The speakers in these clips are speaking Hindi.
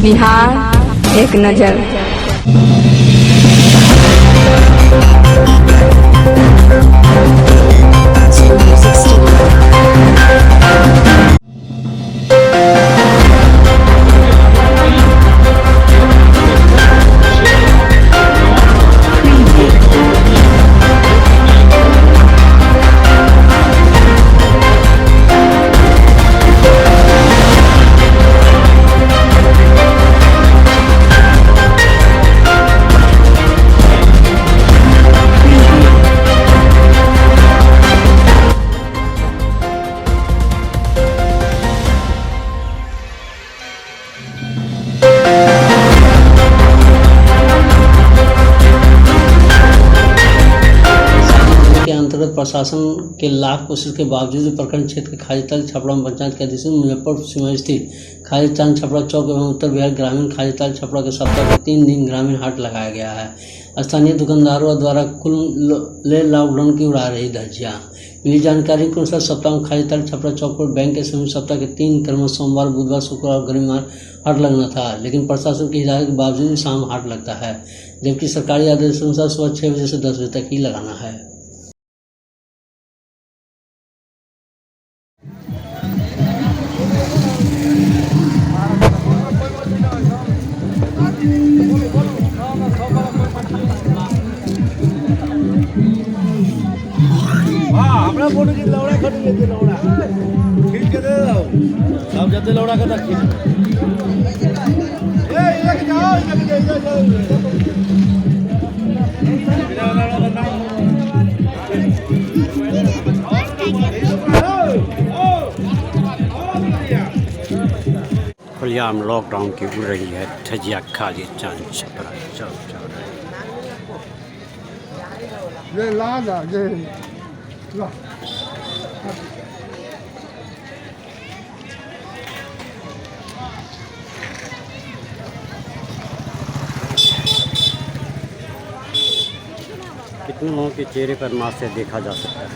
बिहार एक नज़र। अंतर्गत प्रशासन के लाख कोशिश के बावजूद प्रखंड क्षेत्र के खाजीताल छपड़ा पंचायत के अधीन मुजफ्फरपुर सीमा स्थित खाजीताल छपड़ा चौक एवं उत्तर बिहार ग्रामीण खाजीताल छपड़ा के सप्ताह के 3 दिन ग्रामीण हाट लगाया गया है। स्थानीय दुकानदारों द्वारा कुल लॉकडाउन की उड़ा रही धज्जियां। मिली जानकारी के अनुसार सप्ताह में खाजीताल छपड़ा चौक पर बैंक के समीप सप्ताह के 3 क्रम सोमवार, बुधवार, शुक्रवार और रविवार हाट लगना था, लेकिन प्रशासन की हिदायत के बावजूद शाम हाट लगता है, जबकि सरकारी आदेश के अनुसार सुबह 6 बजे से 10 बजे तक ही लगाना है। हमरा फोटो की लौड़ा खट लेते लौड़ा खींच के दे दो सब जाते लौड़ा का तक खींच ए लेके जाओ लेके जाओ खुलेआम लॉकडाउन की उड़ रही है धज्जियां खाजीताल छपरा चौक। ये लागा ये ला कितने लोगों के चेहरे पर मास्क से देखा जा सकता है।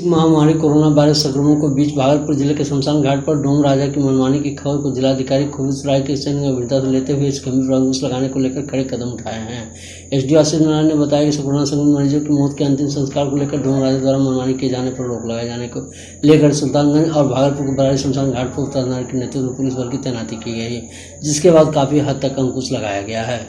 महामारी कोरोना वायरस संक्रमण को बीच भागलपुर जिले के शमशान घाट पर डोम राजा की मनमानी की खबर को जिलाधिकारी खूबसूरत राय के संग गंभीरता से लेते हुए इस गंभीर पर अंकुश लगाने को लेकर कड़े कदम उठाए हैं। एसडीओ आशीष नारायण ने बताया कि कोरोना संक्रमित मरीजों की मौत के अंतिम संस्कार को लेकर डोम राजा द्वारा मनमानी किए जाने पर रोक लगाए जाने को लेकर सुल्तानगंज और भागलपुर के बरारी शमशान घाट पर उत्तराधिकारी के नेतृत्व में पुलिस बल की तैनाती की गई, जिसके बाद काफी हद तक अंकुश लगाया गया है।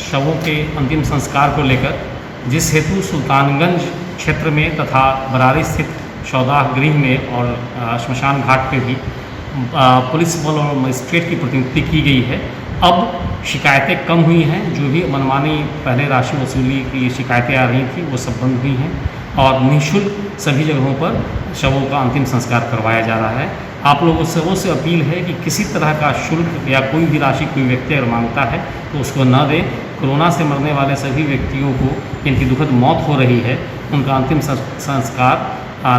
शवों के अंतिम संस्कार को लेकर, जिस हेतु सुल्तानगंज क्षेत्र में तथा बरारी स्थित सौदाह गृह में और श्मशान घाट पे भी पुलिस बल और मजिस्ट्रेट की प्रतिनियुक्ति की गई है। अब शिकायतें कम हुई हैं। जो भी मनमानी पहले राशि वसूली की शिकायतें आ रही थी वो सब बंद हुई हैं और निःशुल्क सभी जगहों पर शवों का अंतिम संस्कार करवाया जा रहा है। आप लोगों सबों से अपील है कि किसी तरह का शुल्क या कोई भी राशि कोई व्यक्ति अगर मांगता है तो उसको न दें। कोरोना से मरने वाले सभी व्यक्तियों को जिनकी दुखद मौत हो रही है उनका अंतिम संस्कार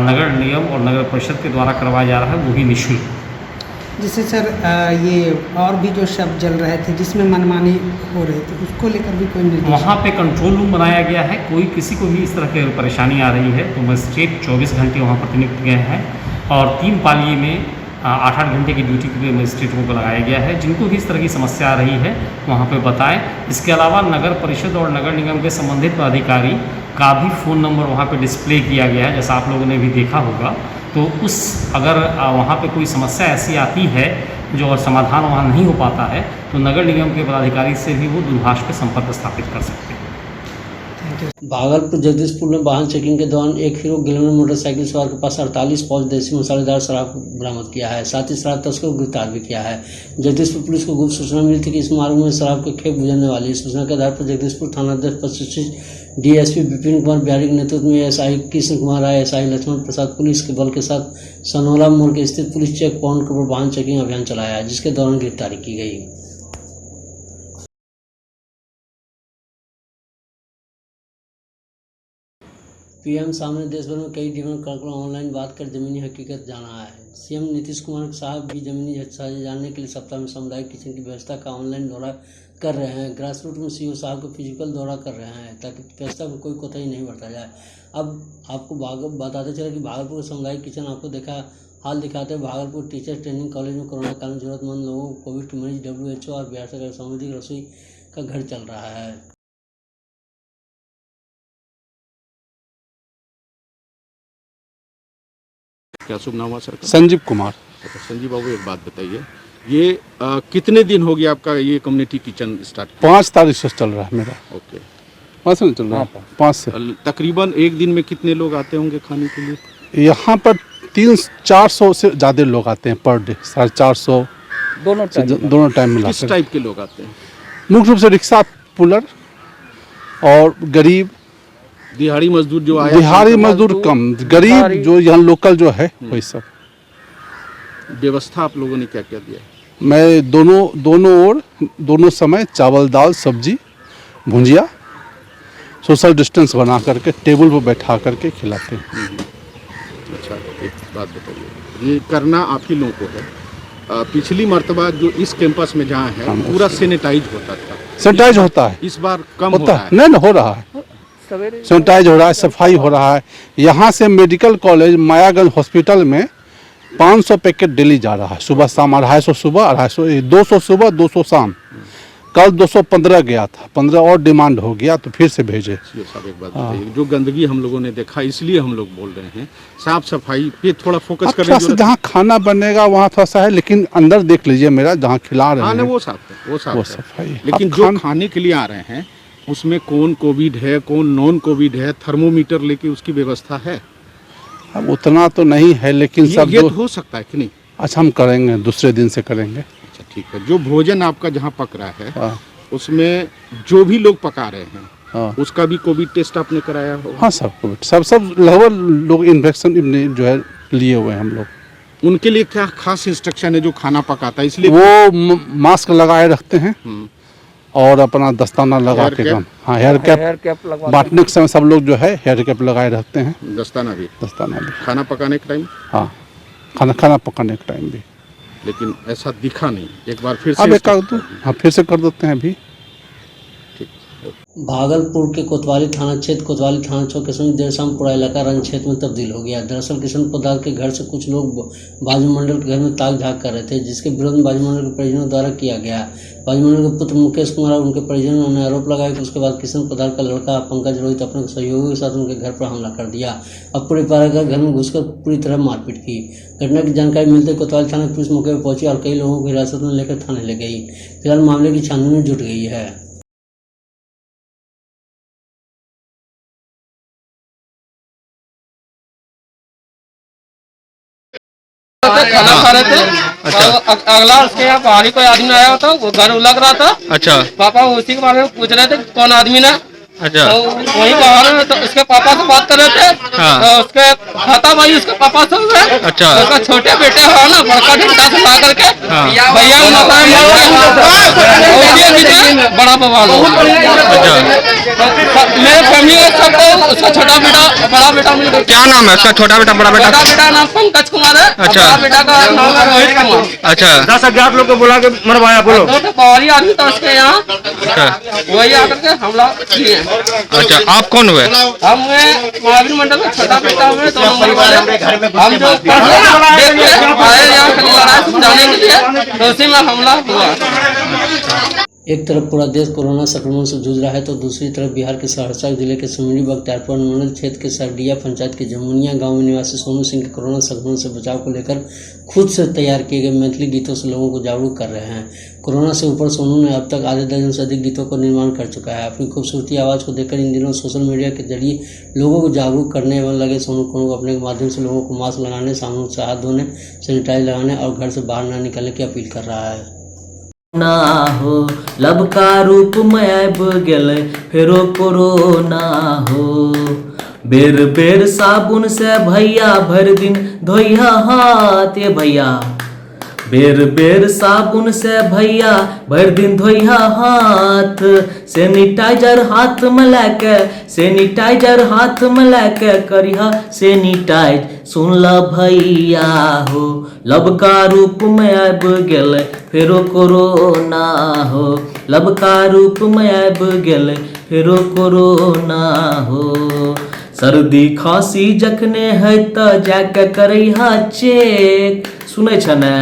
नगर निगम और नगर परिषद के द्वारा करवाया जा रहा है, वो भी निःशुल्क। जिससे सर ये और भी जो शब्द जल रहे थे जिसमें मनमानी हो रही थी उसको लेकर भी कोई निर्देश? वहाँ पे कंट्रोल रूम बनाया गया है। कोई किसी को भी इस तरह की परेशानी आ रही है तो मजिस्ट्रेट 24 घंटे वहाँ पर नियुक्त गए हैं और 3 पालिये में 8-8 घंटे की ड्यूटी के लिए मजिस्ट्रेटों को लगाया गया है। जिनको भी इस तरह की समस्या आ रही है वहाँ पे बताएं। इसके अलावा नगर परिषद और नगर निगम के संबंधित अधिकारी का भी फ़ोन नंबर वहाँ पे डिस्प्ले किया गया है, जैसा आप लोगों ने भी देखा होगा। तो उस अगर वहाँ पे कोई समस्या ऐसी आती है जो समाधान वहाँ नहीं हो पाता है तो नगर निगम के पदाधिकारी से भी वो दूरभाष पे संपर्क स्थापित कर सकते हैं। भागलपुर जगदीशपुर में वाहन चेकिंग के दौरान एक हीरो ग्लैमर मोटरसाइकिल सवार के पास 48 पाउच देसी मसालेदार शराब बरामद किया है। साथ ही शराब तस्कर को गिरफ्तार भी किया है। जगदीशपुर पुलिस को गुप्त सूचना मिली थी कि इस मार्ग में शराब के खेप गुजरने वाली है। सूचना के आधार पर जगदीशपुर थानाध्यक्ष प्रशिक्षित डीएसपी विपिन कुमार बिहारी के नेतृत्व में एसआई कृष्ण कुमार राय, एसआई लक्ष्मण प्रसाद पुलिस के बल के साथ सनोला मोड़ के स्थित पुलिस चेक पॉइंट पर वाहन चेकिंग अभियान चलाया, जिसके दौरान गिरफ्तारी की गई। पीएम सामने देश भर में कई डेवलपमेंट कार्यक्रम ऑनलाइन बात कर जमीनी हकीकत जाना है। सीएम नीतीश कुमार साहब भी जमीनी हकीकत जानने के लिए सप्ताह में सामुदायिक किचन की व्यवस्था का ऑनलाइन दौरा कर रहे हैं। ग्रास रूट में सीओ साहब को फिजिकल दौरा कर रहे हैं ताकि व्यवस्था में कोई कोताही नहीं बरता जाए। अब आपको बताते चले कि भागलपुर का सामुदायिक किचन आपको हाल दिखाते हैं। भागलपुर टीचर ट्रेनिंग कॉलेज में कोरोना काल में जरूरतमंद लोगों को कोविड के मरीज WHO और बिहार सरकार सामुदायिक रसोई का घर चल रहा है। क्या शुभ नाम हुआ सर का? संजीव कुमार। अच्छा, संजीव बाबू एक बात बताइए, ये कितने दिन हो गया आपका ये कम्युनिटी किचन स्टार्ट? 5 तारीख से चल रहा है मेरा। ओके, 5 से चल रहा है। 5 से तकरीबन एक दिन में कितने लोग आते होंगे खाने के लिए? यहाँ पर 300-400 से ज़्यादा लोग आते हैं पर डे। 450 दोनों टाइम मिला। किस टाइप के लोग आते हैं? मुख्य रूप से रिक्शा पुलर और गरीब, दिहाड़ी मजदूर जो आया, दिहाड़ी मजदूर कम, गरीब जो यहाँ लोकल जो है वही सब। व्यवस्था आप लोगों ने क्या क्या दिया? मैं दोनों समय चावल दाल सब्जी भुंजिया सोशल डिस्टेंस बना करके टेबल पर बैठा करके खिलाते हैं। अच्छा, एक बात बताइए, ये करना आप ही लोगों को है। पिछली मर्तबा जो इस कैंपस में जहाँ है पूरा सैनिटाइज होता था, सैनिटाइज होता है, इस बार कम होता है। नहीं हो रहा है, सैनिटाइज हो रहा है, सफाई हो रहा है। यहाँ से मेडिकल कॉलेज मायागंज हॉस्पिटल में 500 पैकेट डेली जा रहा है, सुबह शाम 250 सुबह 200 सुबह 200 शाम। कल 215 गया था, 15 और डिमांड हो गया तो फिर से भेजे। साहब एक बात बताइए, जो गंदगी हम लोगों ने देखा इसलिए हम लोग बोल रहे हैं, साफ सफाई पे थोड़ा फोकस करें। जहाँ खाना बनेगा वहाँ थोड़ा सा है, लेकिन अंदर देख लीजिए मेरा जहाँ खिला रहे हैं वो साफ है, वो सफाई। लेकिन जो खाने के लिए आ रहे हैं उसमें कौन कोविड है कौन नॉन कोविड है, थर्मोमीटर लेके उसकी व्यवस्था है? अब उतना तो नहीं है, लेकिन सब ये तो हो सकता है कि नहीं? अच्छा, हम करेंगे, दूसरे दिन से करेंगे। अच्छा ठीक है। जो भोजन आपका जहाँ पक रहा है उसमें जो भी लोग पका रहे हैं उसका भी कोविड टेस्ट आपने कराया हो? हाँ, सब कोविड सब लगभग लोग इन्फेक्शन जो है लिए हुए हैं हम लोग। उनके लिए क्या खास इंस्ट्रक्शन है जो खाना पकाता है? इसलिए वो मास्क लगाए रखते हैं और अपना दस्ताना लगा के काम। हाँ, हेयर कैप बांटने के समय सब लोग जो है हेयर कैप लगाए रहते हैं। दस्ताना भी खाना पकाने के टाइम? हाँ, खाना पकाने के टाइम भी। लेकिन ऐसा दिखा नहीं। एक बार फिर से फिर से कर देते हैं अभी। भागलपुर के कोतवाली थाना चौक के समीप देर शाम पूरा इलाका रंग क्षेत्र में तब्दील हो गया। दरअसल किशन प्रसाद के घर से कुछ लोग बाजू मंडल के घर में ताक झाँक कर रहे थे, जिसके विरोध में बाजू मंडल के परिजनों द्वारा किया गया। बाजू मंडल के पुत्र मुकेश कुमार और उनके परिजनों ने आरोप लगाया कि उसके बाद किशन प्रसाद का लड़का पंकज रोहित अपने सहयोगियों के साथ उनके घर पर हमला कर दिया। अब पूरे परिवार घर में घुसकर पूरी तरह मारपीट की। घटना की जानकारी मिलते कोतवाली थाना पुलिस मौके पर पहुंची और कई लोगों को हिरासत में लेकर थाने ले गई। फिलहाल मामले की छानबीन में जुट गई है। खाना खा रहे थे। अच्छा। अगला उसके यहाँ बाहरी कोई आदमी आया होता, वो घर लग रहा था। अच्छा। पापा उसी के बारे में पूछ रहे थे कौन आदमी ना। अच्छा। तो वहीं बाहर में तो उसके पापा से बात कर रहे थे। हाँ। तो उसके खाता भाई उसके पापा से हुए। अच्छा। उसका छोटे बेटे है ना, बड़का डंडा से ला करके भैया बड़ा बवाल। अच्छा। मेरे फैमिली का सब उसका छोटा बेटा बड़ा बेटा मिल गया। क्या नाम है उसका? छोटा बेटा बड़ा बेटा नाम पंकज कुमार है। अच्छा। बड़ा बेटा का नाम है रोहित कुमार। अच्छा। 10-11 लोग को बुला के मरवाया। बोलो। दो बाहरी आदमी था उसके यहाँ। वही आकर के हमला किए। अच्छा, आप कौन हुए? हम महावीर मंडल में छोटा बेटा हुए, दोनों परिवार हम जो आए यहाँ लड़ाई समझाने के लिए, तो उसी में हमला हुआ। एक तरफ पूरा देश कोरोना संक्रमण से जूझ रहा है तो दूसरी तरफ बिहार के सहरसा जिले के सिमरी बख्तियारपुर अनुमंडल क्षेत्र के सरडिया पंचायत के जमुनिया गांव में निवासी सोनू सिंह के कोरोना संक्रमण से बचाव को लेकर खुद से तैयार किए गए मैथिली गीतों से लोगों को जागरूक कर रहे हैं। कोरोना से ऊपर सोनू ने अब तक आधे दर्जन से अधिक गीतों का निर्माण कर चुका है। अपनी खूबसूरती आवाज़ को देखकर इन दिनों सोशल मीडिया के जरिए लोगों को जागरूक करने में लगे सोनू को अपने माध्यम से लोगों को मास्क लगाने, साबुन से हाथ धोने, सैनिटाइज लगाने और घर से बाहर न निकलने की अपील कर रहा है। ना हो लब का रूप में आब गेल फेरो कोरोना हो, बेर बेर साबुन से भैया भर दिन धोइया हाथ ये भैया, बेर बेर साबुन से भैया भर दिन धोइया हाथ, सैनिटाइजर हाथ में लेके, सैनिटाइजर हाथ में लेके करिहा सैनिटाइज, सुनला भैया हो लब का रूप में आब गेल फेरो कोरोना हो, लब का रूप में आब गेल फेरो कोरोना हो। सर्दी खांसी जखने है तो जाके करैहा चेक, सुनै छ ने,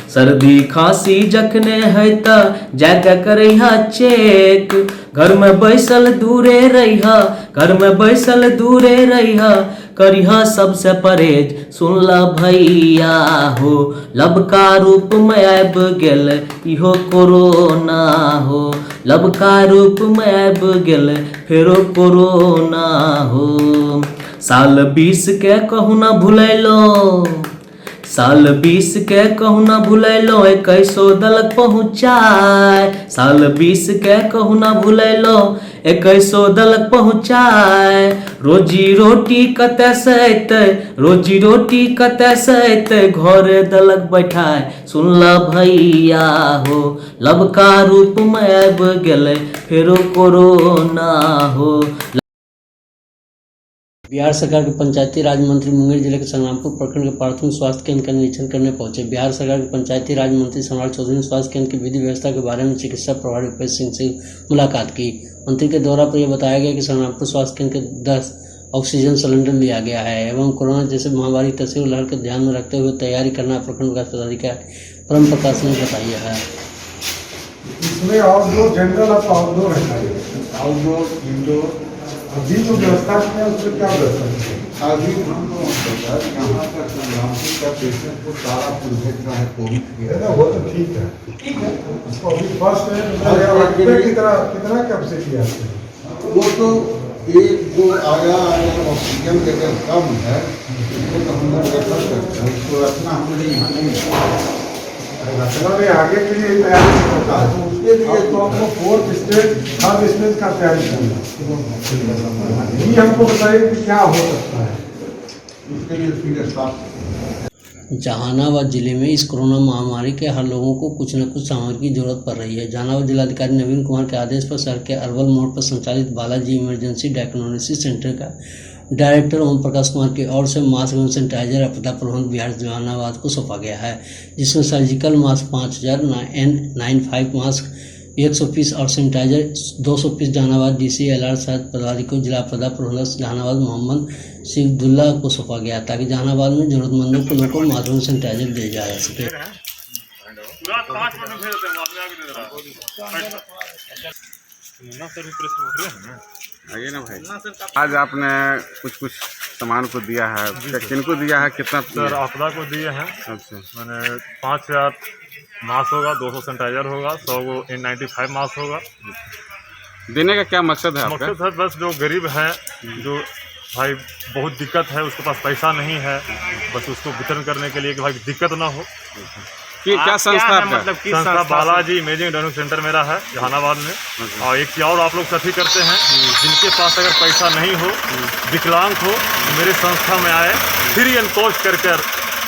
सर्दी खांसी जखने है तो जाके करैहा चेक, घर में बैसल दूरे रहिहा, घर में बैसल दूरे रहिहा, करिहा सबसे परहेज, सुनला भैया हो लब का रूप में आब गेल इहो कोरोना हो, लब का रूप में आब गेल फेरो कोरोना हो। साल 20 के कहू ना भुलैलो, साल 20 के कहू ना भुलैलो 2100 दलक पहुँचाए, साल 20 के कहू ना भुलैलो 2100 दलक पहुँचाए, रोजी रोटी कतऽ से अयतै, रोजी रोटी कतऽ से अयतै, घरे दलक बैठाए, सुनला भैया हो लब का रूप में आब गेलै फेरो कोरोना हो। बिहार सरकार के पंचायती राज मंत्री मुंगेर जिले के संग्रामपुर प्रखंड के प्राथमिक स्वास्थ्य केंद्र का निरीक्षण करने पहुंचे। बिहार सरकार के पंचायती राज मंत्री सम्राट चौधरी ने स्वास्थ्य केंद्र की विधि व्यवस्था के बारे में चिकित्सा प्रभारी उपेश सिंह से मुलाकात की। मंत्री के दौरा पर यह बताया गया कि संग्रामपुर स्वास्थ्य केंद्र के 10 ऑक्सीजन सिलेंडर लिया गया है एवं कोरोना जैसे महामारी तस्वीर लहर को ध्यान में रखते हुए तैयारी करना प्रखंड विकास पदाधिकारी परम प्रकाश ने बताया है। इसमें आउटडोर जनरल और आउटडोर है, आउटडोर इंडोर अभी जो व्यवस्था है उसमें क्या व्यवस्था है? अभी हम यहाँ का संग्रामपुर का पेशेंट को सारा प्रोजेक्ट है कोविड ना, वो तो ठीक है, उसको अभी फर्स्ट है कितना कैपेसिटी है? वो तो 1-2 आया ऑक्सीजन के अगर कम है उसको तो हम लोग रेफर करते हैं, उसको रखना हमने यहाँ नहीं रचना में आगे के लिए तैयारी करता है, तो उसके लिए तो हमको 4th स्टेज 3rd स्टेज का तैयारी करना है। ये हमको बताइए कि क्या हो सकता है उसके लिए फिर जहानाबाद जिले में इस कोरोना महामारी के हर लोगों को कुछ न कुछ सामग्री की जरूरत पड़ रही है। जहानाबाद जिलाधिकारी नवीन कुमार के आदेश पर शहर के अरवल मोड़ पर संचालित बालाजी इमरजेंसी डायग्नोसिस सेंटर का डायरेक्टर ओम प्रकाश कुमार की ओर से मास्क एवं सैनिटाइजर आपदा प्रबंधन बिहार जहानाबाद को सौंपा गया है, जिसमें surgical mask 5000, N95 mask 100 piece और सैनिटाइजर 200 पीस जहानाबाद DCLR सहित पदाधिकारियों जिला आपदा प्रबंधक जहानाबाद मोहम्मद सिद्दुल्ला को सौंपा गया ताकि जहानाबाद में जरूरतमंदों को लोगों को मास्क एवं सैनिटाइजर दिया जा सके। आइए ना भाई, आज आपने कुछ सामान को दिया है, किनको दिया है, कितना? सर आपदा को दिए हैं। अच्छा, मैंने 5000 मास्क होगा, 200 सैनिटाइजर होगा, 100 N95 मास्क होगा। देने का क्या मकसद है आपका? मकसद है बस जो गरीब है, जो भाई बहुत दिक्कत है, उसके पास पैसा नहीं है, बस उसको वितरण करने के लिए कि भाई दिक्कत ना हो। कि क्या संस्था है? मतलब संस्था बालाजी इमेजिंग डायग्नोस्टिक सेंटर मेरा है जहानाबाद में। और एक चीज़ और आप लोग साथी करते हैं, जिनके पास अगर पैसा नहीं हो, विकलांग हो, मेरे संस्था में आए, फ्री एंड कॉस्ट करके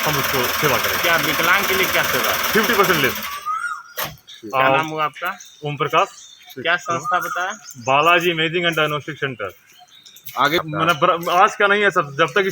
हम उसको सेवा करें। क्या विकलांग के लिए क्या सेवा? 50% लेस। क्या नाम हुआ आपका? ओम प्रकाश। क्या संस्था बताया? Balaji imaging and diagnostic centre. आगे मैंने आज का नहीं है सब, जब तक